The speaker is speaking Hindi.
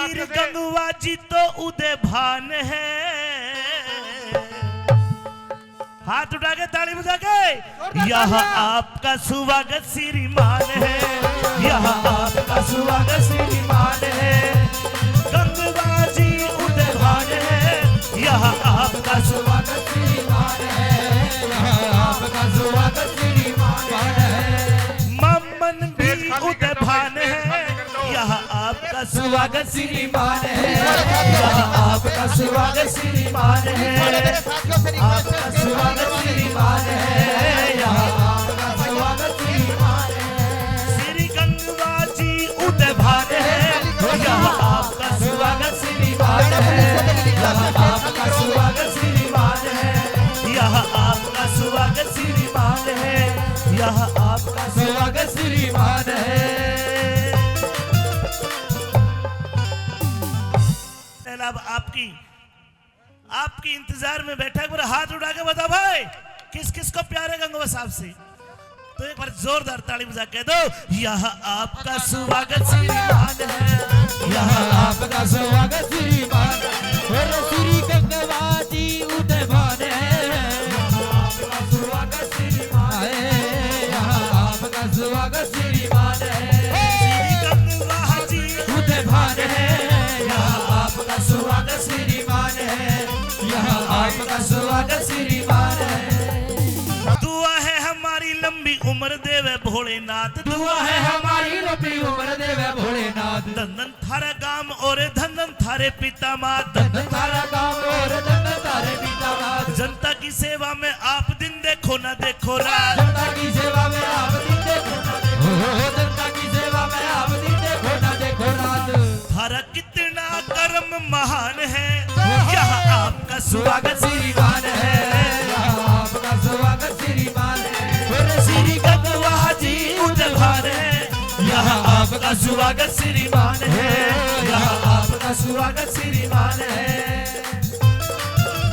श्री गंगवा जी तो उदय भान है। हाथ उठा के ताली बजा के यह आपका स्वागत श्रीमान है, यह आपका स्वागत श्रीमान है। गंगवा जी उदय भान है, यह आपका स्वागत श्रीमान है, यह आपका स्वागत श्रीमान है। मम्मन भी उदय भान है, यह आपका स्वागत श्रीमान है, यह आपका स्वागत श्रीमान है, आपका स्वागत श्रीमान है, यह आपका स्वागत श्रीमान है। श्री गंगवा जी उदय भान है, यह आपका स्वागत श्रीमान है, यह आपका स्वागत श्रीमान है, यह आपका स्वागत श्रीमान है, यह आपका स्वागत श्रीमान है। अब आपकी इंतजार में बैठा है। हाथ उठा के बता भाई किस किस को प्यार है गंगवा साहब से, तो एक बार जोरदार ताली बजा के दो। यह आपका स्वागत श्रीमान है, यह आपका स्वागत श्रीमान है। श्री गंगवा जी उदय भान है, आपका स्वागत श्रीमान है, यह आपका स्वागत श्रीमान है। श्री गंगवा जी उदय भान है, आपका स्वागत श्रीमान है, यह आपका स्वागत श्रीमान है। दुआ है हमारी लंबी उम्र देवे भोलेनाथ, दुआ है हमारी लंबी उम्र देवे भोलेनाथ। धन थारा गाम और धन थारे पिता मात, धन थारा गाम और धन थारे पिता मात। जनता की सेवा में आप दिन देखो ना देखो रात, जनता की सेवा में आप दिन देखो ना देखो, जनता की सेवा में आप दिन देखो ना देखो रात। थारा कितना कर्म महान है, यह आपका स्वागत श्रीमान है, यह आपका स्वागत श्रीमान है। श्री गंगवा जी उदय भान है, यह आपका स्वागत श्रीमान है, यह आपका स्वागत श्रीमान